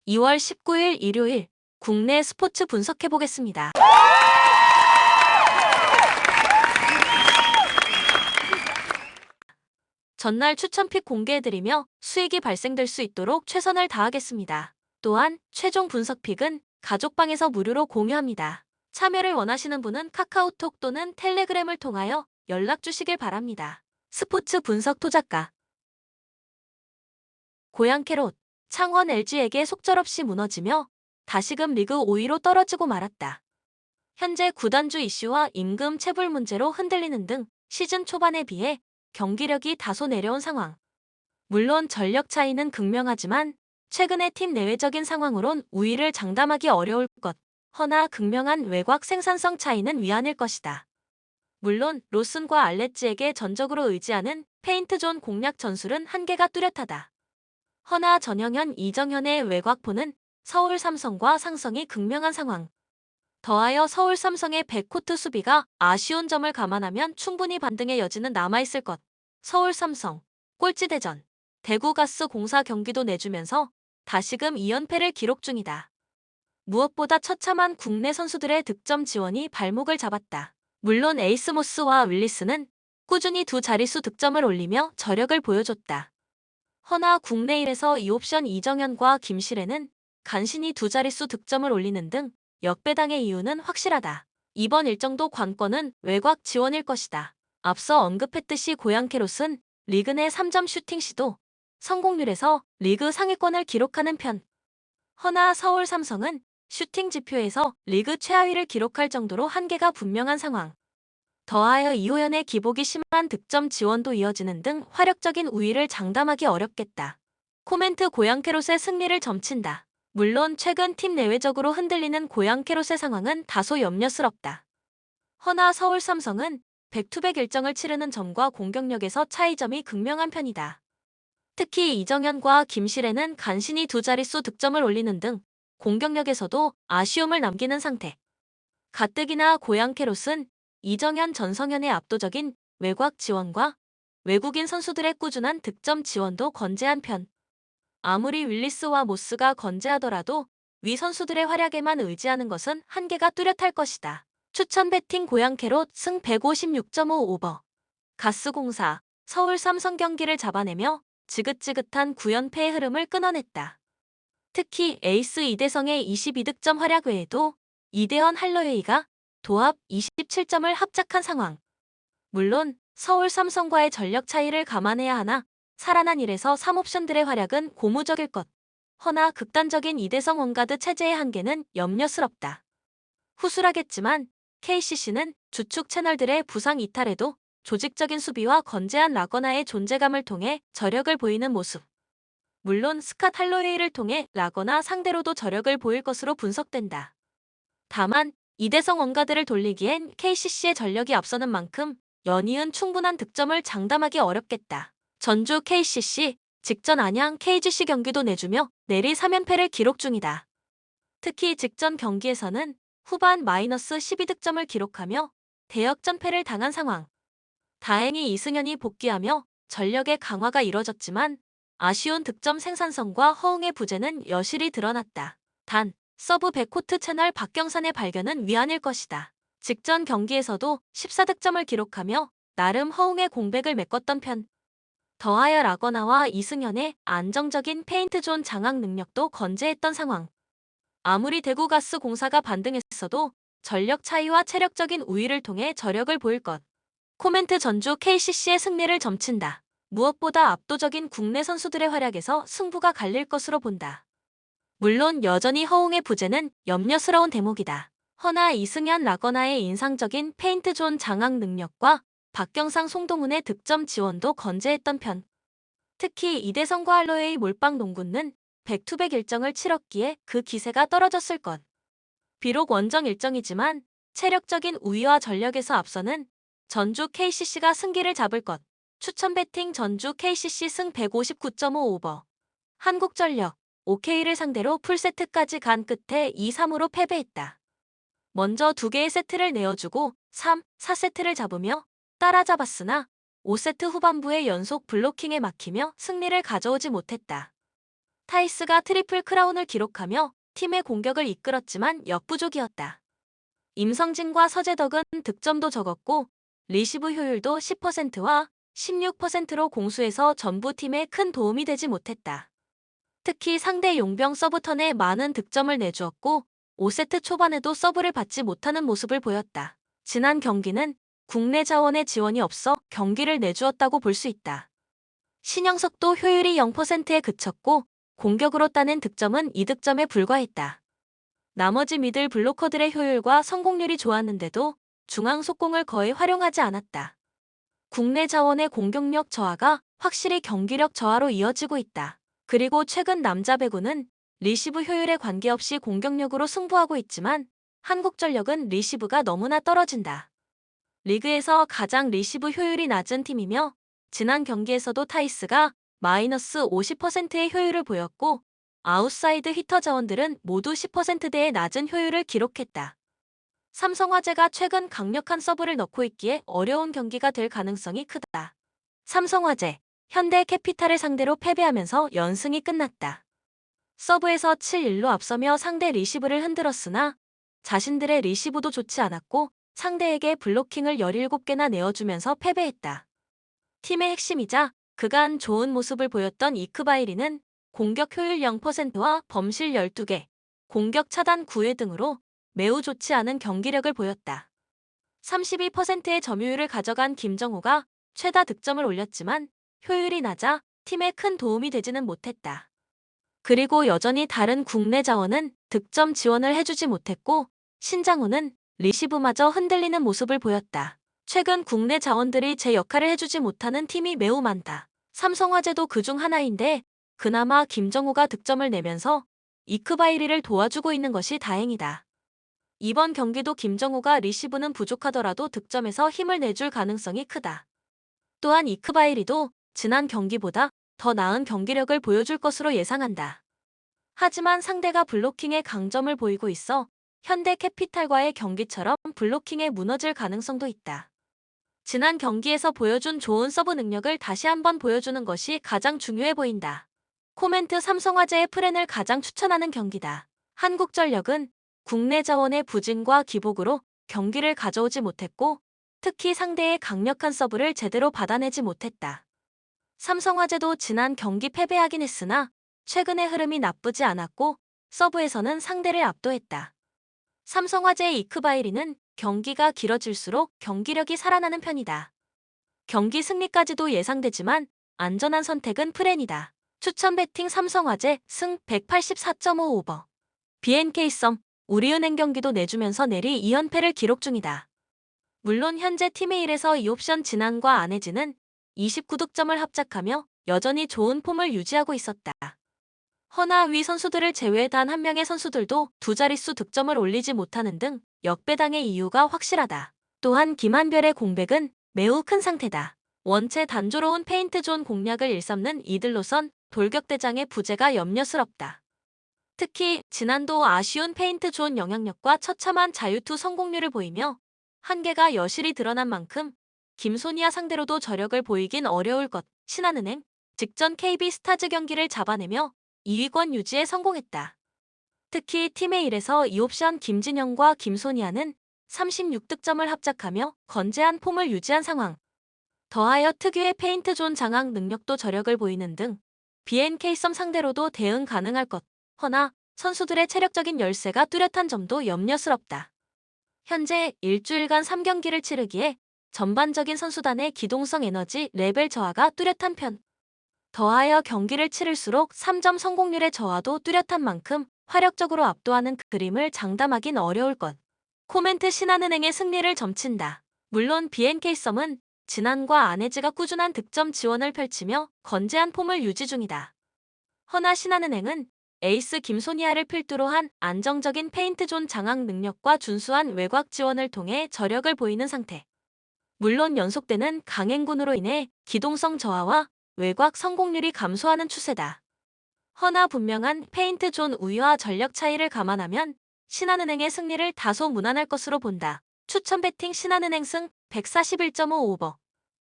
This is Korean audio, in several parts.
2월 19일 일요일 국내 스포츠 분석해보겠습니다. 전날 추천픽 공개해드리며 수익이 발생될 수 있도록 최선을 다하겠습니다. 또한 최종 분석픽은 가족방에서 무료로 공유합니다. 참여를 원하시는 분은 카카오톡 또는 텔레그램을 통하여 연락 주시길 바랍니다. 스포츠 분석 토작가 고양 캐롯 창원 LG에게 속절없이 무너지며 다시금 리그 5위로 떨어지고 말았다. 현재 구단주 이슈와 임금 체불 문제로 흔들리는 등 시즌 초반에 비해 경기력이 다소 내려온 상황. 물론 전력 차이는 극명하지만 최근의 팀 내외적인 상황으론 우위를 장담하기 어려울 것. 허나 극명한 외곽 생산성 차이는 위안일 것이다. 물론 로슨과 알레츠에게 전적으로 의지하는 페인트존 공략 전술은 한계가 뚜렷하다. 허나 전형현 이정현의 외곽포는 서울 삼성과 상성이 극명한 상황. 더하여 서울 삼성의 백코트 수비가 아쉬운 점을 감안하면 충분히 반등의 여지는 남아있을 것. 서울 삼성, 꼴찌대전, 대구가스공사 경기도 내주면서 다시금 2연패를 기록 중이다. 무엇보다 처참한 국내 선수들의 득점 지원이 발목을 잡았다. 물론 에이스모스와 윌리스는 꾸준히 두 자릿수 득점을 올리며 저력을 보여줬다. 허나 국내 1에서 2옵션 이정현과 김시래는 간신히 두 자릿수 득점을 올리는 등 역배당의 이유는 확실하다. 이번 일정도 관건은 외곽 지원일 것이다. 앞서 언급했듯이 고양 캐롯은 리그 내 3점 슈팅 시도 성공률에서 리그 상위권을 기록하는 편. 허나 서울 삼성은 슈팅 지표에서 리그 최하위를 기록할 정도로 한계가 분명한 상황. 더하여 이호연의 기복이 심한 득점 지원도 이어지는 등 화력적인 우위를 장담하기 어렵겠다. 코멘트 고양 캐롯의 승리를 점친다. 물론 최근 팀 내외적으로 흔들리는 고양 캐롯의 상황은 다소 염려스럽다. 허나 서울 삼성은 백투백 일정을 치르는 점과 공격력에서 차이점이 극명한 편이다. 특히 이정현과 김시래는 간신히 두 자릿수 득점을 올리는 등 공격력에서도 아쉬움을 남기는 상태. 가뜩이나 고양 캐롯은 이정현 전성현의 압도적인 외곽 지원과 외국인 선수들의 꾸준한 득점 지원도 건재한 편. 아무리 윌리스와 모스가 건재하더라도 위 선수들의 활약에만 의지하는 것은 한계가 뚜렷할 것이다. 추천 배팅 고양 캐롯 승 156.5 오버. 가스공사, 서울 삼성 경기를 잡아내며 지긋지긋한 9연패의 흐름을 끊어냈다. 특히 에이스 이대성의 22득점 활약 외에도 이대헌 할로웨이가 도합 27점을 합작한 상황. 물론 서울 삼성과의 전력 차이를 감안해야 하나 살아난 1에서 3옵션들의 활약은 고무적일 것. 허나 극단적인 이대성 원가드 체제의 한계는 염려스럽다. 후술하겠지만 KCC는 주축 채널들의 부상 이탈에도 조직적인 수비와 건재한 라거나의 존재감을 통해 저력을 보이는 모습. 물론 스캇 할로웨이를 통해 라거나 상대로도 저력을 보일 것으로 분석된다. 다만 이대성 원가드를 돌리기엔 KCC의 전력이 앞서는 만큼 연이은 충분한 득점을 장담하기 어렵겠다. 전주 KCC, 직전 안양 KGC 경기도 내주며 내리 3연패를 기록 중이다. 특히 직전 경기에서는 후반 마이너스 12득점을 기록하며 대역전패를 당한 상황. 다행히 이승현이 복귀하며 전력의 강화가 이뤄졌지만 아쉬운 득점 생산성과 허웅의 부재는 여실히 드러났다. 단, 서브 백코트 채널 박경산의 발견은 위안일 것이다. 직전 경기에서도 14득점을 기록하며 나름 허웅의 공백을 메꿨던 편. 더하여 라거나와 이승현의 안정적인 페인트존 장악 능력도 건재했던 상황. 아무리 대구가스공사가 반등했어도 전력 차이와 체력적인 우위를 통해 저력을 보일 것. 코멘트 전주 KCC의 승리를 점친다. 무엇보다 압도적인 국내 선수들의 활약에서 승부가 갈릴 것으로 본다. 물론 여전히 허웅의 부재는 염려스러운 대목이다. 허나 이승현 라거나의 인상적인 페인트존 장악 능력과 박경상 송동훈의 득점 지원도 건재했던 편. 특히 이대성과 할로웨이 몰빵 농구는 백투백 일정을 치렀기에 그 기세가 떨어졌을 것. 비록 원정 일정이지만 체력적인 우위와 전력에서 앞서는 전주 KCC가 승기를 잡을 것. 추천 배팅 전주 KCC 승 159.5 오버. 한국전력 OK를 상대로 풀세트까지 간 끝에 2-3으로 패배했다. 먼저 2개의 세트를 내어주고 3, 4세트를 잡으며 따라잡았으나 5세트 후반부의 연속 블로킹에 막히며 승리를 가져오지 못했다. 타이스가 트리플 크라운을 기록하며 팀의 공격을 이끌었지만 역부족이었다. 임성진과 서재덕은 득점도 적었고 리시브 효율도 10%와 16%로 공수해서 전부 팀에 큰 도움이 되지 못했다. 특히 상대 용병 서브턴에 많은 득점을 내주었고 5세트 초반에도 서브를 받지 못하는 모습을 보였다. 지난 경기는 국내 자원의 지원이 없어 경기를 내주었다고 볼 수 있다. 신영석도 효율이 0%에 그쳤고 공격으로 따낸 득점은 2득점에 불과했다. 나머지 미들 블로커들의 효율과 성공률이 좋았는데도 중앙 속공을 거의 활용하지 않았다. 국내 자원의 공격력 저하가 확실히 경기력 저하로 이어지고 있다. 그리고 최근 남자 배구는 리시브 효율에 관계없이 공격력으로 승부하고 있지만 한국전력은 리시브가 너무나 떨어진다. 리그에서 가장 리시브 효율이 낮은 팀이며 지난 경기에서도 타이스가 마이너스 50%의 효율을 보였고 아웃사이드 히터 자원들은 모두 10%대의 낮은 효율을 기록했다. 삼성화재가 최근 강력한 서브를 넣고 있기에 어려운 경기가 될 가능성이 크다. 삼성화재, 현대캐피탈을 상대로 패배하면서 연승이 끝났다. 서브에서 7-1로 앞서며 상대 리시브를 흔들었으나 자신들의 리시브도 좋지 않았고 상대에게 블로킹을 17개나 내어주면서 패배했다. 팀의 핵심이자 그간 좋은 모습을 보였던 이크바이리는 공격 효율 0%와 범실 12개, 공격 차단 9회 등으로 매우 좋지 않은 경기력을 보였다. 32%의 점유율을 가져간 김정호가 최다 득점을 올렸지만 효율이 낮아 팀에 큰 도움이 되지는 못했다. 그리고 여전히 다른 국내 자원은 득점 지원을 해주지 못했고 신장호는 리시브마저 흔들리는 모습을 보였다. 최근 국내 자원들이 제 역할을 해주지 못하는 팀이 매우 많다. 삼성화재도 그중 하나인데 그나마 김정호가 득점을 내면서 이크바이리를 도와주고 있는 것이 다행이다. 이번 경기도 김정호가 리시브는 부족하더라도 득점에서 힘을 내줄 가능성이 크다. 또한 이크바이리도 지난 경기보다 더 나은 경기력을 보여줄 것으로 예상한다. 하지만 상대가 블로킹에 강점을 보이고 있어 현대캐피탈과의 경기처럼 블로킹에 무너질 가능성도 있다. 지난 경기에서 보여준 좋은 서브 능력을 다시 한번 보여주는 것이 가장 중요해 보인다. 코멘트 삼성화재의 프렌을 가장 추천하는 경기다. 한국전력은 국내 자원의 부진과 기복으로 경기를 가져오지 못했고 특히 상대의 강력한 서브를 제대로 받아내지 못했다. 삼성화재도 지난 경기 패배하긴 했으나 최근의 흐름이 나쁘지 않았고 서브에서는 상대를 압도했다. 삼성화재의 이크바이리는 경기가 길어질수록 경기력이 살아나는 편이다. 경기 승리까지도 예상되지만 안전한 선택은 프렌이다. 추천 배팅 삼성화재 승 184.5 오버. BNK썸 우리은행 경기도 내주면서 내리 2연패를 기록 중이다. 물론 현재 팀의 1에서 2옵션 진안과 안혜진은 29득점을 합작하며 여전히 좋은 폼을 유지하고 있었다. 허나 위 선수들을 제외 단 한 명의 선수들도 두 자릿수 득점을 올리지 못하는 등 역배당의 이유가 확실하다. 또한 김한별의 공백은 매우 큰 상태다. 원체 단조로운 페인트존 공략을 일삼는 이들로선 돌격대장의 부재가 염려스럽다. 특히 지난도 아쉬운 페인트존 영향력과 처참한 자유투 성공률을 보이며 한계가 여실히 드러난 만큼 김소니아 상대로도 저력을 보이긴 어려울 것. 신한은행 직전 KB스타즈 경기를 잡아내며 2위권 유지에 성공했다. 특히 팀의 1에서 2옵션 김진영과 김소니아는 36득점을 합작하며 건재한 폼을 유지한 상황. 더하여 특유의 페인트존 장악 능력도 저력을 보이는 등 BNK썸 상대로도 대응 가능할 것. 허나 선수들의 체력적인 열세가 뚜렷한 점도 염려스럽다. 현재 일주일간 3경기를 치르기에 전반적인 선수단의 기동성 에너지 레벨 저하가 뚜렷한 편. 더하여 경기를 치를수록 3점 성공률의 저하도 뚜렷한 만큼 화력적으로 압도하는 그림을 장담하긴 어려울 것. 코멘트 신한은행의 승리를 점친다. 물론 BNK썸은 진안과 안혜지가 꾸준한 득점 지원을 펼치며 건재한 폼을 유지 중이다. 허나 신한은행은 에이스 김소니아를 필두로 한 안정적인 페인트존 장악 능력과 준수한 외곽 지원을 통해 저력을 보이는 상태. 물론 연속되는 강행군으로 인해 기동성 저하와 외곽 성공률이 감소하는 추세다. 허나 분명한 페인트존 우위와 전력 차이를 감안하면 신한은행의 승리를 다소 무난할 것으로 본다. 추천 배팅 신한은행 승 141.5 오버.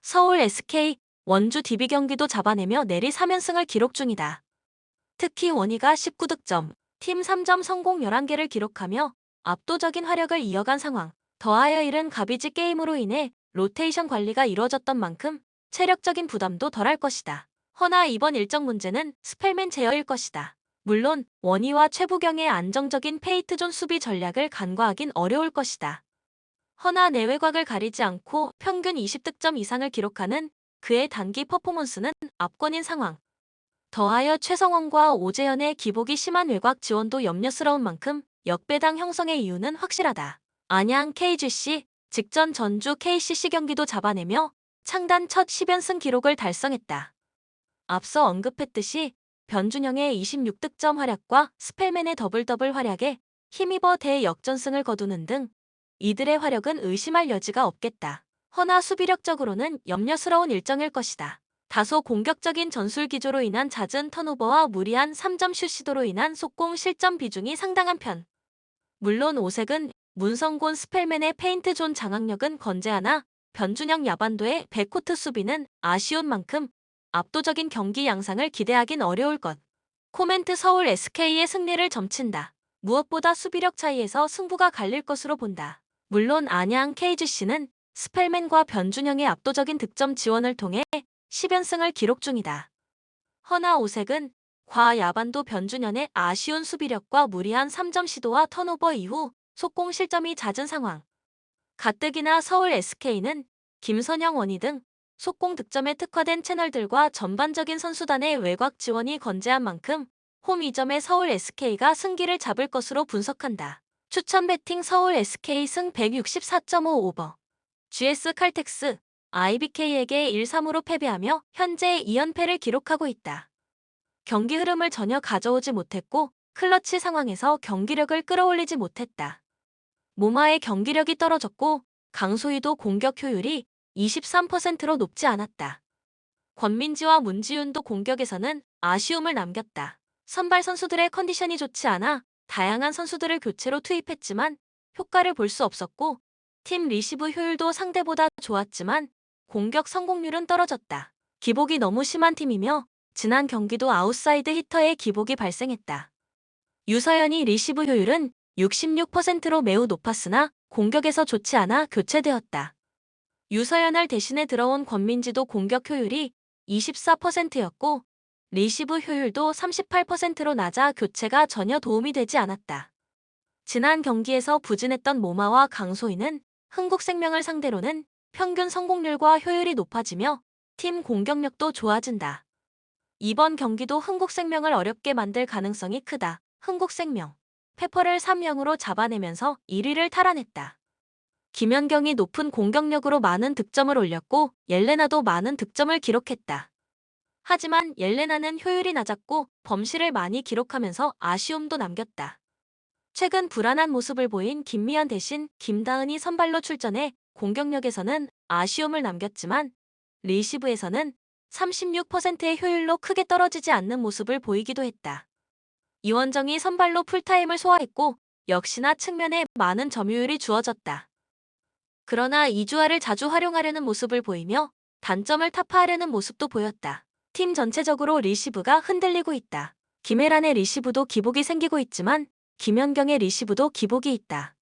서울 SK, 원주 DB 경기도 잡아내며 내리 3연승을 기록 중이다. 특히 원희가 19득점, 팀 3점 성공 11개를 기록하며 압도적인 화력을 이어간 상황. 더하여 이른 가비지 게임으로 인해 로테이션 관리가 이루어졌던 만큼 체력적인 부담도 덜할 것이다. 허나 이번 일정 문제는 스펠맨 제어일 것이다. 물론 원희와 최부경의 안정적인 페이트존 수비 전략을 간과하긴 어려울 것이다. 허나 내외곽을 가리지 않고 평균 20득점 이상을 기록하는 그의 단기 퍼포먼스는 압권인 상황. 더하여 최성원과 오재현의 기복이 심한 외곽 지원도 염려스러운 만큼 역배당 형성의 이유는 확실하다. 안양 KGC, 직전 전주 KCC 경기도 잡아내며 창단 첫 10연승 기록을 달성했다. 앞서 언급했듯이 변준영의 26득점 활약과 스펠맨의 더블 활약에 힘입어 대역전승을 거두는 등 이들의 화력은 의심할 여지가 없겠다. 허나 수비력적으로는 염려스러운 일정일 것이다. 다소 공격적인 전술 기조로 인한 잦은 턴오버와 무리한 3점 슛 시도로 인한 속공 실점 비중이 상당한 편. 물론 오색은 문성곤 스펠맨의 페인트 존 장악력은 건재하나 변준영 야반도의 백코트 수비는 아쉬운 만큼 압도적인 경기 양상을 기대하긴 어려울 것. 코멘트 서울 SK의 승리를 점친다. 무엇보다 수비력 차이에서 승부가 갈릴 것으로 본다. 물론 안양 KGC는 스펠맨과 변준영의 압도적인 득점 지원을 통해 10연승을 기록 중이다. 허나 오색은 과야반도 변준현의 아쉬운 수비력과 무리한 3점 시도와 턴오버 이후 속공 실점이 잦은 상황. 가뜩이나 서울 SK는 김선영 원희 등 속공 득점에 특화된 채널들과 전반적인 선수단의 외곽 지원이 건재한 만큼 홈 2점의 서울 SK가 승기를 잡을 것으로 분석한다. 추천 배팅 서울 SK 승 164.5 오버. GS 칼텍스, IBK에게 1-3으로 패배하며 현재 2연패를 기록하고 있다. 경기 흐름을 전혀 가져오지 못했고 클러치 상황에서 경기력을 끌어올리지 못했다. 모마의 경기력이 떨어졌고 강소희도 공격 효율이 23%로 높지 않았다. 권민지와 문지윤도 공격에서는 아쉬움을 남겼다. 선발 선수들의 컨디션이 좋지 않아 다양한 선수들을 교체로 투입했지만 효과를 볼 수 없었고 팀 리시브 효율도 상대보다 좋았지만 공격 성공률은 떨어졌다. 기복이 너무 심한 팀이며 지난 경기도 아웃사이드 히터의 기복이 발생했다. 유서연이 리시브 효율은 66%로 매우 높았으나 공격에서 좋지 않아 교체되었다. 유서연을 대신해 들어온 권민지도 공격 효율이 24%였고 리시브 효율도 38%로 낮아 교체가 전혀 도움이 되지 않았다. 지난 경기에서 부진했던 모마와 강소희는 흥국생명을 상대로는 평균 성공률과 효율이 높아지며 팀 공격력도 좋아진다. 이번 경기도 흥국생명을 어렵게 만들 가능성이 크다. 흥국생명, 페퍼를 3-0으로 잡아내면서 1위를 탈환했다. 김연경이 높은 공격력으로 많은 득점을 올렸고 옐레나도 많은 득점을 기록했다. 하지만 옐레나는 효율이 낮았고 범실을 많이 기록하면서 아쉬움도 남겼다. 최근 불안한 모습을 보인 김미연 대신 김다은이 선발로 출전해 공격력에서는 아쉬움을 남겼지만 리시브에서는 36%의 효율로 크게 떨어지지 않는 모습을 보이기도 했다. 이원정이 선발로 풀타임을 소화했고 역시나 측면에 많은 점유율이 주어졌다. 그러나 이주아를 자주 활용하려는 모습을 보이며 단점을 타파하려는 모습도 보였다. 팀 전체적으로 리시브가 흔들리고 있다. 김혜란의 리시브도 기복이 생기고 있지만 김연경의 리시브도 기복이 있다.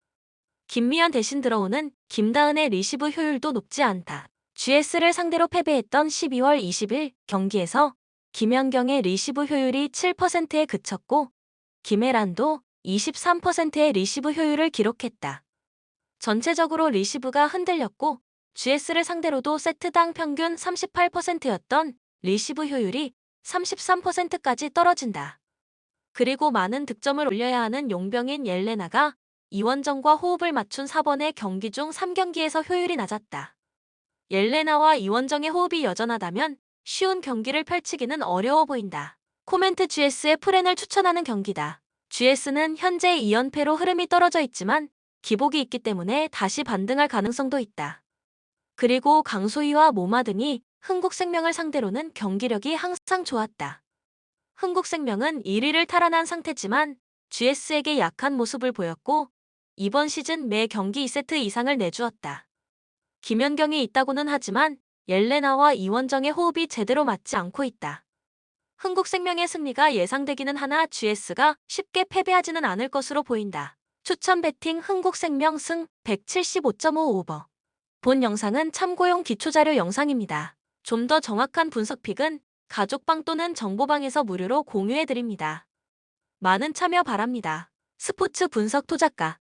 김미연 대신 들어오는 김다은의 리시브 효율도 높지 않다. GS를 상대로 패배했던 12월 20일 경기에서 김연경의 리시브 효율이 7%에 그쳤고 김혜란도 23%의 리시브 효율을 기록했다. 전체적으로 리시브가 흔들렸고 GS를 상대로도 세트당 평균 38%였던 리시브 효율이 33%까지 떨어진다. 그리고 많은 득점을 올려야 하는 용병인 옐레나가 이원정과 호흡을 맞춘 4번의 경기 중 3경기에서 효율이 낮았다. 옐레나와 이원정의 호흡이 여전하다면 쉬운 경기를 펼치기는 어려워 보인다. 코멘트 GS의 프렌을 추천하는 경기다. GS는 현재 2연패로 흐름이 떨어져 있지만 기복이 있기 때문에 다시 반등할 가능성도 있다. 그리고 강소희와 모마 등이 흥국생명을 상대로는 경기력이 항상 좋았다. 흥국생명은 1위를 탈환한 상태지만 GS에게 약한 모습을 보였고 이번 시즌 매 경기 2세트 이상을 내주었다. 김연경이 있다고는 하지만 옐레나와 이원정의 호흡이 제대로 맞지 않고 있다. 흥국생명의 승리가 예상되기는 하나 GS가 쉽게 패배하지는 않을 것으로 보인다. 추천 배팅 흥국생명 승 175.5 오버. 본 영상은 참고용 기초자료 영상입니다. 좀 더 정확한 분석 픽은 가족방 또는 정보방에서 무료로 공유해드립니다. 많은 참여 바랍니다. 스포츠 분석 토작가